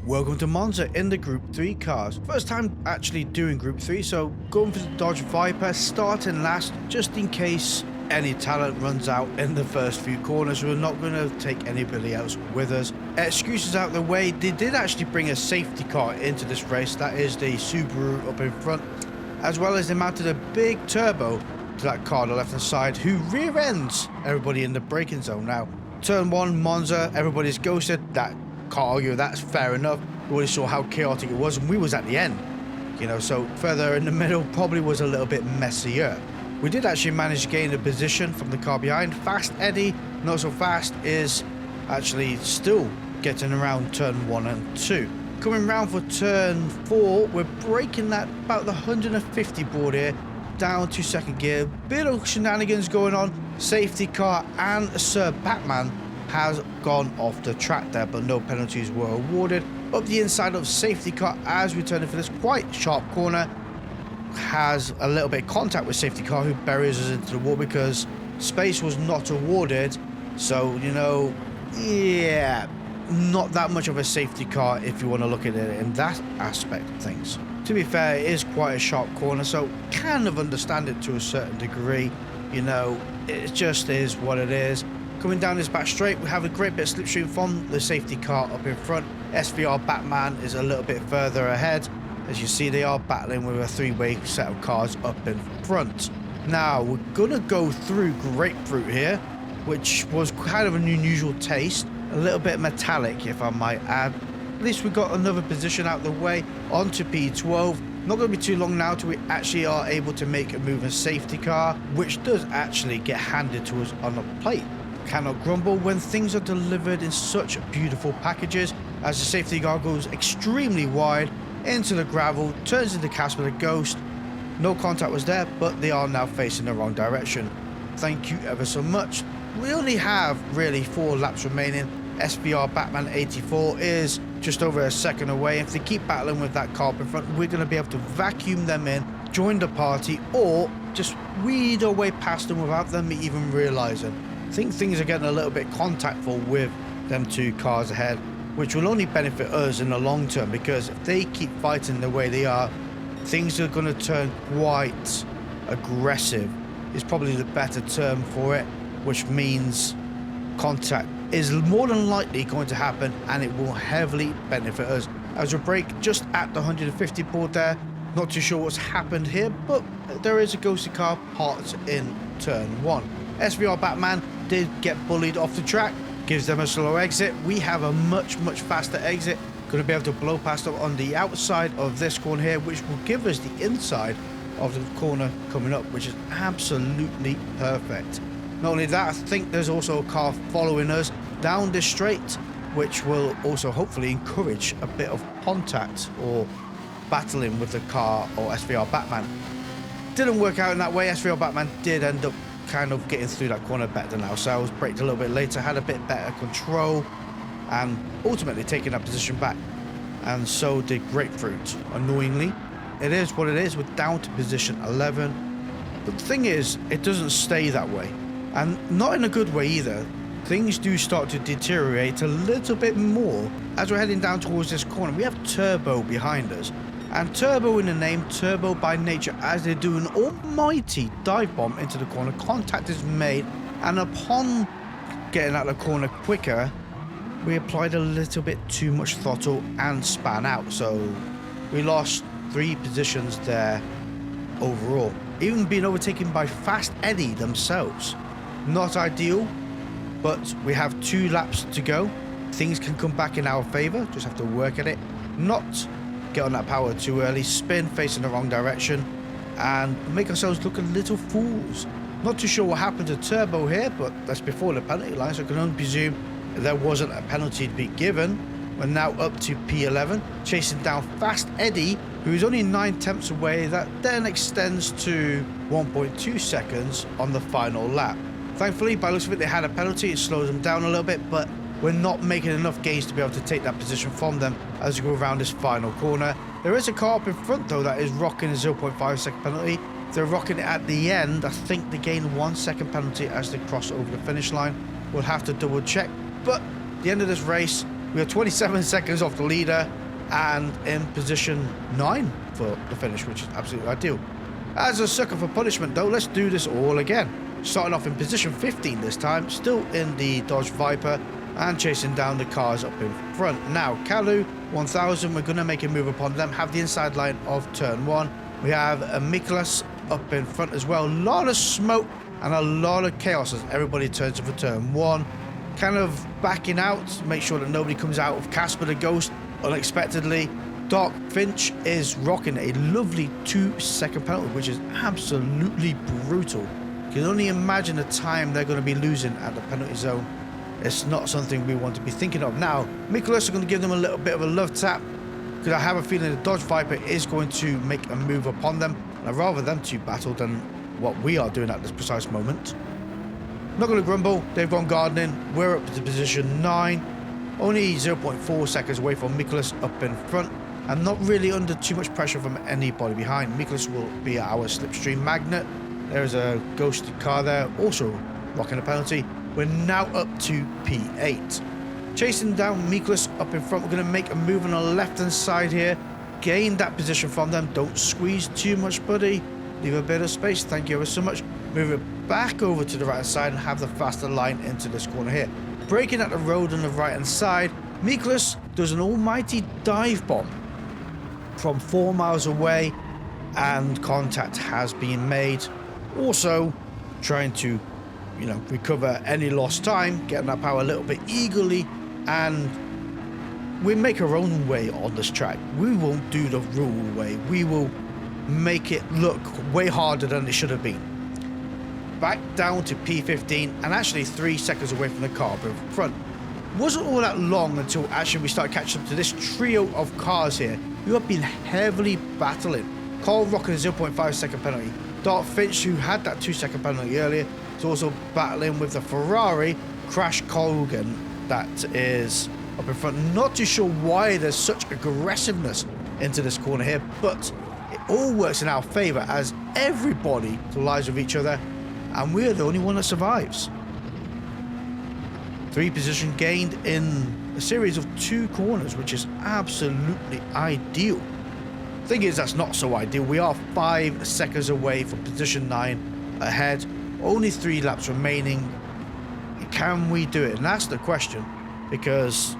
Welcome to Monza in the Group 3 cars. First time actually doing Group 3, so going for the Dodge Viper, starting last, just in case any talent runs out in the first few corners. We're not going to take anybody else with us. Excuses out the way, they did actually bring a safety car into this race. That is the Subaru up in front, as well as they mounted a big turbo to that car on the left hand side, who rear ends everybody in the braking zone. Now, turn 1, Monza, everybody's ghosted. That can't argue, that's fair enough. We already saw how chaotic it was, and we was at the end, you know, so further in the middle probably was a little bit messier. We did actually manage to gain a position from the car behind. Fast Eddie, not so fast, is actually still getting around turn 1 and 2. Coming round for turn 4, we're breaking that about the 150 board here, down to second gear. Bit of shenanigans going on. Safety car and Sir Batman has gone off the track there, but no penalties were awarded. Up the inside of safety car as we turn in for this quite sharp corner, has a little bit of contact with safety car, who buries us into the wall because space was not awarded. So, you know, yeah, not that much of a safety car if you want to look at it in that aspect of things. To be fair, it is quite a sharp corner, so kind of understand it to a certain degree. You know, it just is what it is. Coming down this back straight, we have a great bit of slipstream from the safety car up in front. SVR Batman is a little bit further ahead. As you see, they are battling with a three-way set of cars up in front. Now, we're going to go through Grapefruit here, which was kind of an unusual taste. A little bit metallic, if I might add. At least we got another position out the way onto P12. Not going to be too long now till we actually are able to make a move in safety car, which does actually get handed to us on a plate. Cannot grumble when things are delivered in such beautiful packages, as the safety car goes extremely wide into the gravel, turns into Casper the Ghost. No contact was there, but they are now facing the wrong direction. Thank you ever so much. We only have really 4 laps remaining. SVR Batman 84 is just over a second away. If they keep battling with that car up in front, we're going to be able to vacuum them in, join the party, or just weed our way past them without them even realizing. I think things are getting a little bit contactful with them 2 cars ahead, which will only benefit us in the long term, because if they keep fighting the way they are, things are going to turn quite aggressive, is probably the better term for it, which means contact is more than likely going to happen, and it will heavily benefit us. As we break just at the 150 board there, not too sure what's happened here, but there is a ghosted car parked in turn 1. SVR Batman did get bullied off the track, gives them a slow exit. We have a much faster exit, going to be able to blow past them on the outside of this corner here, which will give us the inside of the corner coming up, which is absolutely perfect. Not only that, I think there's also a car following us down this straight, which will also hopefully encourage a bit of contact or battling with the car or SVR Batman. Didn't work out in that way. SVR Batman did end up kind of getting through that corner better than ourselves, braked a little bit later, had a bit better control, and ultimately taking that position back. And so did Grapefruit. Annoyingly, it is what it is. We're down to position 11. But the thing is, it doesn't stay that way, and not in a good way either. Things do start to deteriorate a little bit more as we're heading down towards this corner. We have Turbo behind us, and Turbo in the name, Turbo by nature, as they do an almighty dive bomb into the corner. Contact is made, and upon getting out of the corner quicker, we applied a little bit too much throttle and span out, so we lost 3 positions there overall, even being overtaken by Fast Eddie themselves. Not ideal, but we have 2 laps to go. Things can come back in our favor, just have to work at it, not get on that power too early, spin facing the wrong direction, and make ourselves look a little fools. Not too sure what happened to Turbo here, but that's before the penalty line, so I can only presume there wasn't a penalty to be given. We're now up to P11, chasing down Fast Eddie, who is only 9/10 away. That then extends to 1.2 seconds on the final lap. Thankfully, by the looks of it, they had a penalty. It slows them down a little bit, but we're not making enough gains to be able to take that position from them as we go around this final corner. There is a car up in front, though, that is rocking a 0.5 second penalty. If they're rocking it at the end, I think they gain 1 second penalty as they cross over the finish line. We'll have to double check, but at the end of this race, We are 27 seconds off the leader and in position 9 for the finish, which is absolutely ideal. As a sucker for punishment though, let's do this all again. Starting off in position 15 this time, still in the Dodge Viper and chasing down the cars up in front. Now, Kalu 1000, we're going to make a move upon them, have the inside line of turn 1. We have Miklas up in front as well. A lot of smoke and a lot of chaos as everybody turns for turn 1. Kind of backing out, make sure that nobody comes out of Casper the Ghost unexpectedly. Doc Finch is rocking a lovely 2-second penalty, which is absolutely brutal. You can only imagine the time they're going to be losing at the penalty zone. It's not something we want to be thinking of. Now, Miklas are going to give them a little bit of a love tap, because I have a feeling the Dodge Viper is going to make a move upon them. And I'd rather them two battle than what we are doing at this precise moment. Not going to grumble, they've gone gardening. We're up to position 9, only 0.4 seconds away from Miklas up in front, and not really under too much pressure from anybody behind. Miklas will be our slipstream magnet. There's a ghosted car there, also rocking a penalty. We're now up to P8. Chasing down Miklas up in front, we're going to make a move on the left-hand side here. Gain that position from them. Don't squeeze too much, buddy. Leave a bit of space. Thank you ever so much. Move it back over to the right side and have the faster line into this corner here. Braking at the road on the right-hand side, Miklas does an almighty dive bomb from 4 miles away, and contact has been made. Also, trying to, recover any lost time, getting that power a little bit eagerly, and we make our own way on this track. We won't do the rule way. We will make it look way harder than it should have been. Back down to P15 and actually 3 seconds away from the car in front. Wasn't all that long until actually we started catching up to this trio of cars here who have been heavily battling. Cole rocking a 0.5 second penalty. Dart Finch, who had that 2-second penalty earlier, is also battling with the Ferrari. Crash Colgan, that is up in front. Not too sure why there's such aggressiveness into this corner here, but it all works in our favor as everybody collides with each other and we're the only one that survives. 3 position gained in a series of 2 corners, which is absolutely ideal. Thing is, that's not so ideal. We are 5 seconds away from position 9 ahead. Only 3 laps remaining. Can we do it? And that's the question, because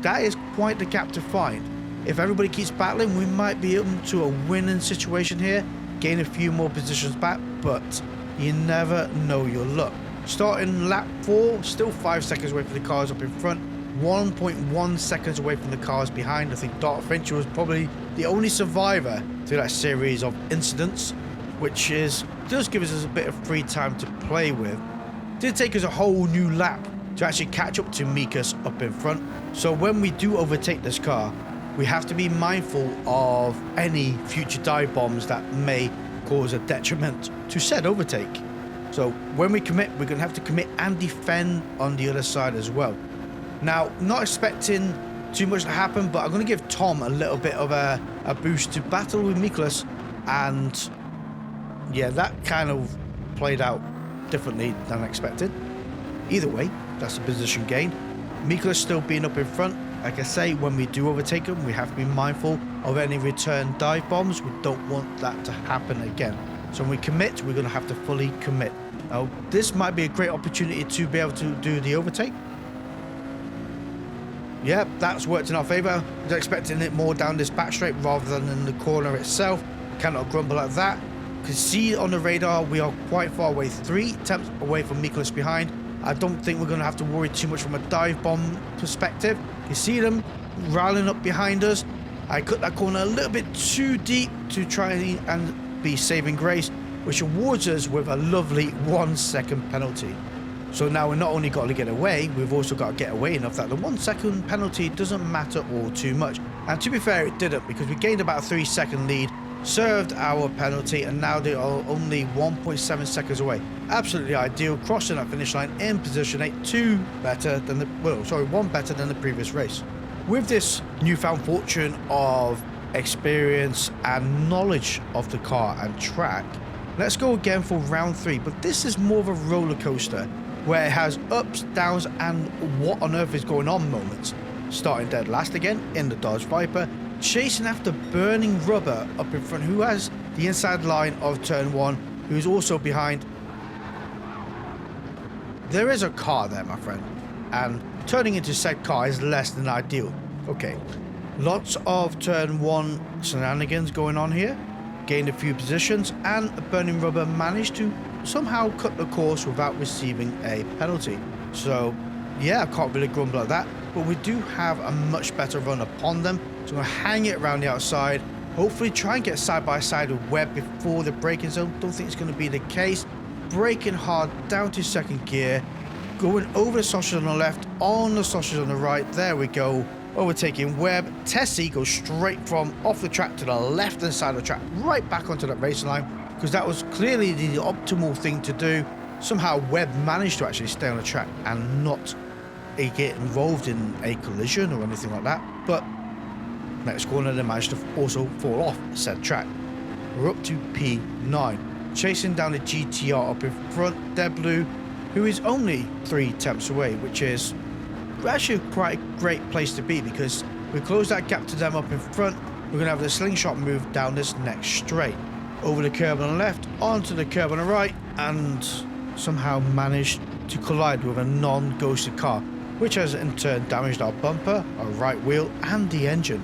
that is quite the gap to find. If everybody keeps battling, we might be into a winning situation here, gain a few more positions back, but you never know your luck. Starting lap 4, still 5 seconds away from the cars up in front, 1.1 seconds away from the cars behind. I think Dart Finch was probably the only survivor through that series of incidents, which does give us a bit of free time to play with. Did take us a whole new lap to actually catch up to Mikas up in front. So when we do overtake this car, we have to be mindful of any future dive bombs that may cause a detriment to said overtake. So when we commit, we're going to have to commit and defend on the other side as well. Now, not expecting too much to happen, but I'm going to give Tom a little bit of a boost to battle with Miklas, and yeah, that kind of played out differently than expected. Either way, that's a position gain. Miklas still being up in front. Like I say, when we do overtake them, we have to be mindful of any return dive bombs. We don't want that to happen again. So when we commit, we're going to have to fully commit. Now, this might be a great opportunity to be able to do the overtake. Yeah, that's worked in our favour. I was expecting it more down this back straight rather than in the corner itself. Cannot grumble at that. You can see on the radar we are quite far away, 3 attempts away from Miklas behind. I don't think we're going to have to worry too much from a dive bomb perspective. You see them rallying up behind us. I cut that corner a little bit too deep to try and be saving grace, which awards us with a lovely 1 second penalty. So now we're not only got to get away, we've also got to get away enough that the 1 second penalty doesn't matter all too much. And to be fair, it didn't, because we gained about a 3 second lead, served our penalty, and now they are only 1.7 seconds away. Absolutely ideal, crossing that finish line in position 8, 1 better than the previous race. With this newfound fortune of experience and knowledge of the car and track, let's go again for round 3, but this is more of a roller coaster where it has ups, downs, and what on earth is going on moments. starting dead last again in the Dodge Viper, chasing after Burning Rubber up in front, who has the inside line of turn 1, who's also behind. There is a car there, my friend, and turning into said car is less than ideal. Okay, lots of turn 1 shenanigans going on here. Gained a few positions, and Burning Rubber managed to somehow cut the course without receiving a penalty. So yeah, I can't really grumble at that, but we do have a much better run upon them, so I'm going to hang it around the outside, hopefully try and get side by side with Webb before the braking zone. Don't think it's going to be the case. Braking hard down to second gear, going over the sausage on the left, on the sausage on the right. There we go, overtaking Webb. Tessie goes straight from off the track to the left hand side of the track, right back onto that racing line, because that was clearly the optimal thing to do. Somehow Webb managed to actually stay on the track and not get involved in a collision or anything like that, but next corner they managed to also fall off said track. We're up to P9, chasing down the GTR up in front, Dead Blue, who is only 3 tenths away, which is actually quite a great place to be, because we close that gap to them up in front. We're going to have the slingshot move down this next straight, over the curb on the left, onto the curb on the right, and somehow managed to collide with a non-ghosted car, which has in turn damaged our bumper, our right wheel, and the engine.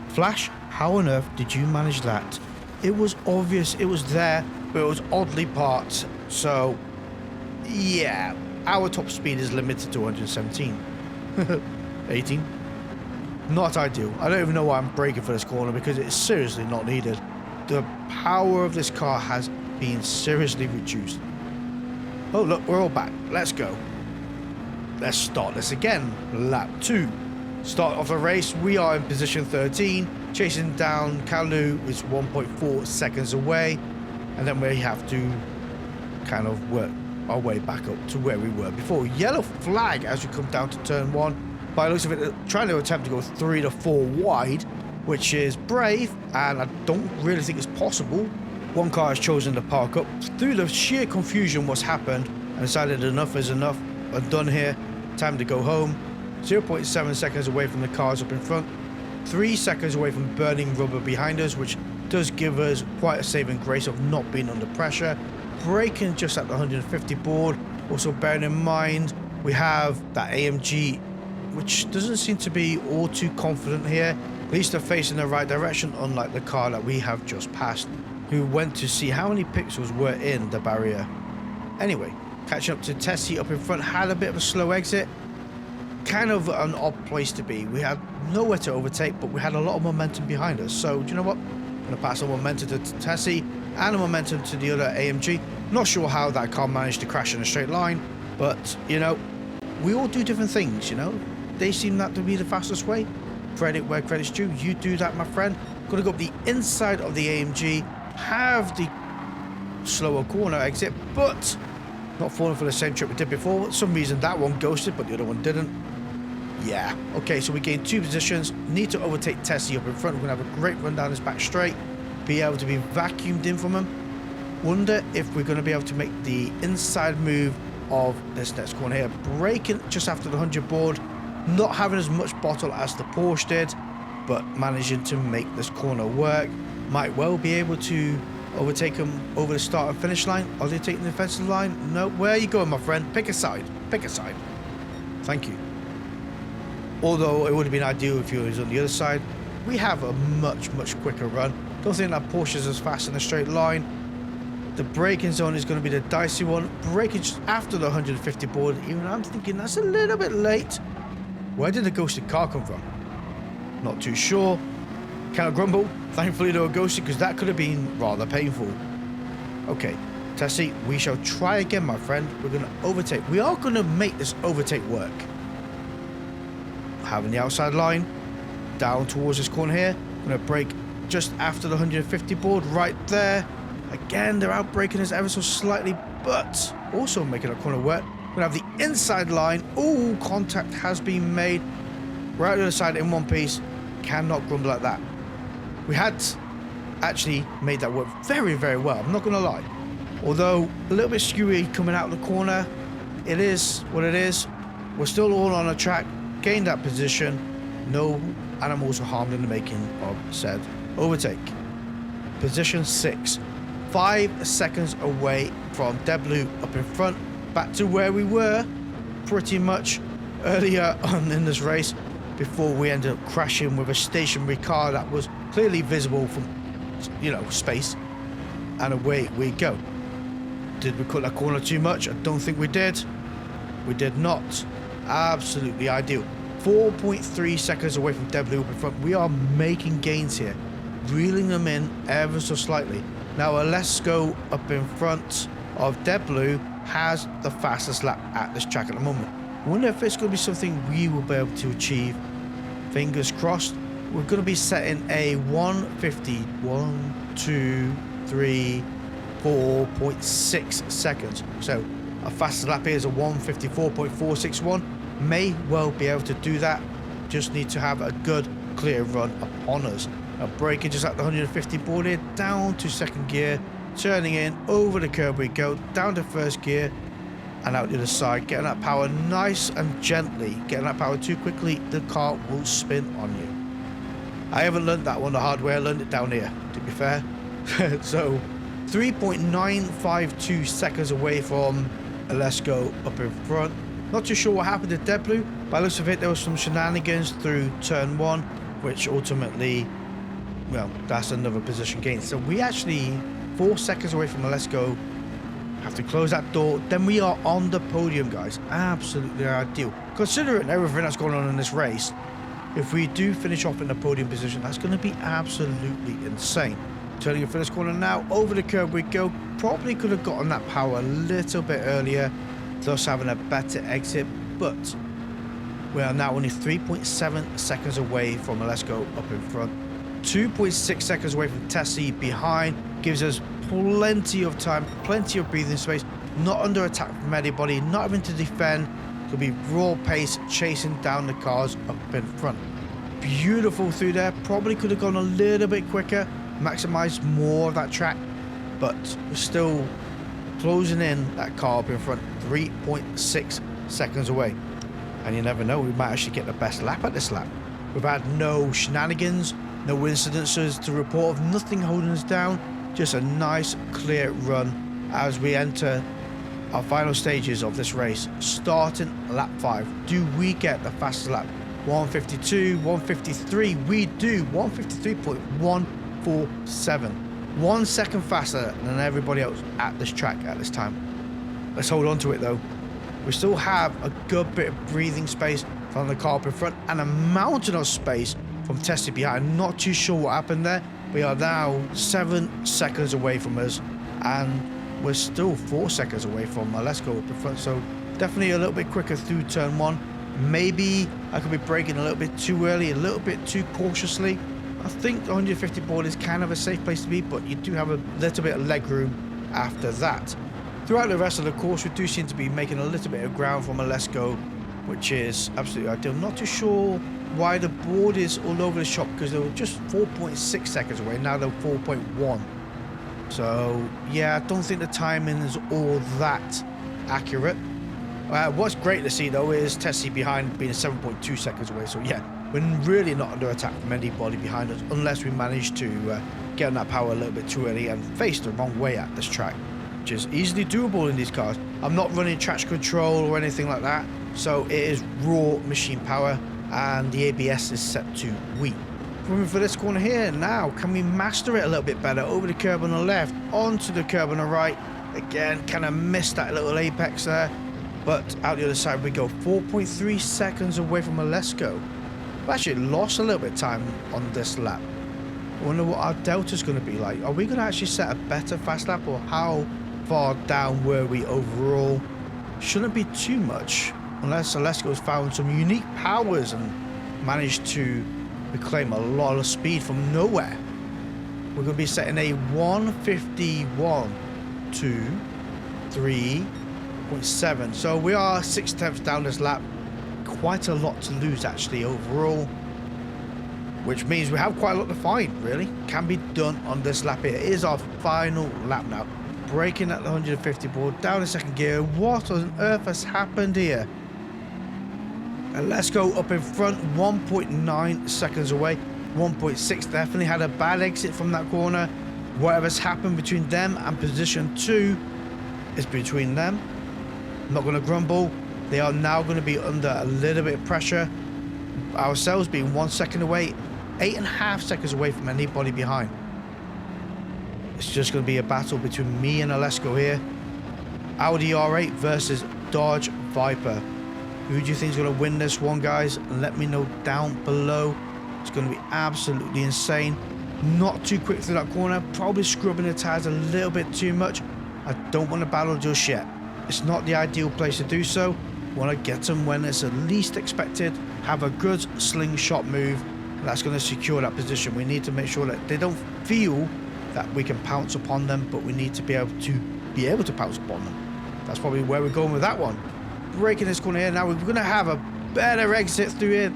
Flash, how on earth did you manage that? It was obvious it was there, but it was oddly parked. So yeah, our top speed is limited to 117. 18. Not ideal. I don't even know why I'm braking for this corner, because it's seriously not needed. The power of this car has been seriously reduced. Oh look, we're all back. Let's go. Let's start this again. Lap 2. Start of the race, we are in position 13, chasing down Kalu, is 1.4 seconds away, and then we have to kind of work our way back up to where we were before. Yellow flag as we come down to turn 1. By the looks of it, trying to attempt to go 3 to 4 wide, which is brave, and I don't really think it's possible. One car has chosen to park up through the sheer confusion what's happened, and decided enough is enough. I'm done here, time to go home. 0.7 seconds away from the cars up in front, 3 seconds away from Burning Rubber behind us, which does give us quite a saving grace of not being under pressure. Braking just at the 150 board. Also bearing in mind we have that AMG, which doesn't seem to be all too confident here. At least they're facing the right direction, unlike the car that we have just passed, who went to see how many pixels were in the barrier. Anyway, catching up to Tessie up in front, had a bit of a slow exit. Kind of an odd place to be. We had nowhere to overtake, but we had a lot of momentum behind us. So, do you know what? I'm going to pass on momentum to Tessie and a momentum to the other AMG. Not sure how that car managed to crash in a straight line, but, you know, we all do different things, you know. They seem that to be the fastest way. Credit where credit's due. You do that, my friend. Going to go up the inside of the AMG, have the slower corner exit, but not falling for the same trip we did before. For some reason, that one ghosted, but the other one didn't. Yeah, okay, so we gained 2 positions. Need to overtake Tessie up in front. We're going to have a great run down this back straight. Be able to be vacuumed in from him. Wonder if we're going to be able to make the inside move of this next corner here. Braking just after the 100 board. Not having as much bottle as the Porsche did, but managing to make this corner work. Might well be able to overtake him over the start and finish line. Are they taking the defensive line? No. Where are you going, my friend? Pick a side. Pick a side. Thank you. Although it would have been ideal if he was on the other side. We have a much quicker run. Don't think that Porsche is as fast in a straight line. The braking zone is going to be the dicey one. Braking just after the 150 board. Even I'm thinking that's a little bit late. Where did the ghosted car come from? Not too sure. Can't grumble. Thankfully they were ghosted, because that could have been rather painful. Okay, Tessie, we shall try again, my friend. We're going to overtake. We are going to make this overtake work. Having the outside line down towards this corner here. Going to brake just after the 150 board right there. Again, they're out braking us ever so slightly, but also making a corner work. We're going to have the inside line. Oh, contact has been made. Right on the side in one piece. Cannot grumble at that. We had actually made that work very well. I'm not going to lie. Although a little bit skewy coming out of the corner. It is what it is. We're still all on a track. Gained that position. No animals were harmed in the making of said overtake. Position 6, 5 seconds away from Dead Blue up in front, back to where we were pretty much earlier on in this race before we ended up crashing with a stationary car that was clearly visible from, you know, space. And away we go. Did we cut that corner too much? I don't think we did. We did not. Absolutely ideal. 4.3 seconds away from Dead Blue up in front. We are making gains here, reeling them in ever so slightly. Now Alesco up in front of Dead Blue has the fastest lap at this track at the moment. I wonder if it's going to be something we will be able to achieve. Fingers crossed. We're going to be setting a 4.6 seconds. So our fastest lap here is a 1:54.461. May well be able to do that. Just need to have a good clear run upon us. Braking just at the 150 board here, down to second gear, turning in, over the curb we go, down to first gear, and out the other side, getting that power nice and gently. Getting that power too quickly, the car will spin on you. I haven't learned that one the hard way, I learned it down here, to be fair. So 3.952 seconds away from Alesco up in front. Not too sure what happened to Dead Blue. By the looks of it, there was some shenanigans through turn 1, which ultimately, well, that's another position gain. So we actually 4 seconds away from Alesco. Have to close that door. Then we are on the podium, guys. Absolutely ideal. Considering everything that's going on in this race, if we do finish off in the podium position, that's going to be absolutely insane. Turning in for this corner now. Over the curb we go. Probably could have gotten that power a little bit earlier, thus having a better exit. But we are now only 3.7 seconds away from Alesco up in front. 2.6 seconds away from Tessie behind. Gives us plenty of time, plenty of breathing space. Not under attack from anybody, not having to defend. Could be raw pace chasing down the cars up in front. Beautiful through there. Probably could have gone a little bit quicker, maximized more of that track, but we're still closing in that car up in front. 3.6 seconds away. And you never know, we might actually get the best lap at this lap. We've had no shenanigans, no incidences to report of, nothing holding us down. Just a nice clear run as we enter our final stages of this race. Starting lap 5. Do we get the fastest lap? 152, 153. We do. 153.147. 1 second faster than everybody else at this track at this time. Let's hold on to it though. We still have a good bit of breathing space from the car up in front and a mountain of space from Tessie behind. Not too sure what happened there. We are now 7 seconds away from us, and we're still 4 seconds away from Alesco up in front. So definitely a little bit quicker through turn 1. Maybe I could be braking a little bit too early, a little bit too cautiously. I think the 150 board is kind of a safe place to be, but you do have a little bit of leg room after that. Throughout the rest of the course, we do seem to be making a little bit of ground from Alesco, which is absolutely ideal. Not too sure why the board is all over the shop, because they were just 4.6 seconds away. Now they're 4.1. So yeah, I don't think the timing is all that accurate. What's great to see though is Tessie behind being 7.2 seconds away. So yeah, we're really not under attack from anybody behind us, unless we manage to get on that power a little bit too early and face the wrong way at this track, which is easily doable in these cars. I'm not running traction control or anything like that, so it is raw machine power, and the ABS is set to weak. Coming for this corner here now, can we master it a little bit better? Over the curb on the left, onto the curb on the right. Again, kind of missed that little apex there, but out the other side we go. 4.3 seconds away from Alesco. We actually lost a little bit of time on this lap. I wonder what our delta's going to be like. Are we going to actually set a better fast lap, or how far down were we overall? Shouldn't be too much, unless Alesco's found some unique powers and managed to reclaim a lot of speed from nowhere. We're going to be setting a 151 to 3.7. So we are 6/10 down this lap. Quite a lot to lose actually overall, which means we have quite a lot to find. Really can be done on this lap here. It is our final lap now. Braking at the 150 board, down in second gear. What on earth has happened here? And let's go up in front, 1.9 seconds away. 1.6 definitely had a bad exit from that corner. Whatever's happened between them and position 2 is between them. I'm not going to grumble. They are now going to be under a little bit of pressure. Ourselves being 1 second away, 8.5 seconds away from anybody behind. It's just going to be a battle between me and Alesko here. Audi R8 versus Dodge Viper. Who do you think is going to win this one, guys? Let me know down below. It's going to be absolutely insane. Not too quick through that corner. Probably scrubbing the tires a little bit too much. I don't want to battle just yet. It's not the ideal place to do so. Want to get them when it's the least expected. Have a good slingshot move. That's going to secure that position. We need to make sure that they don't feel that we can pounce upon them, but we need to be able to pounce upon them. That's probably where we're going with that one. Breaking this corner here. Now we're going to have a better exit through here.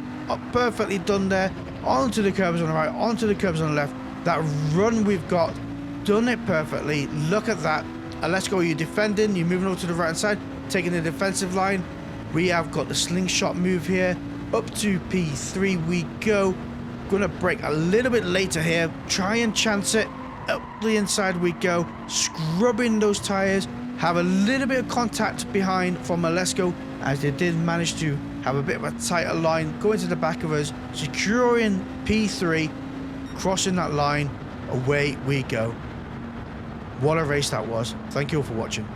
Perfectly done there. Onto the curbs on the right, onto the curbs on the left. That run we've got, done it perfectly. Look at that. And let's go. You're defending. You're moving over to the right side, taking the defensive line. We have got the slingshot move here. Up to P3 we go. Gonna brake a little bit later here. Try and chance it. Up the inside we go. Scrubbing those tires. Have a little bit of contact behind from Alesko, as they did manage to have a bit of a tighter line. Going to the back of us. Securing P3. Crossing that line. Away we go. What a race that was. Thank you all for watching.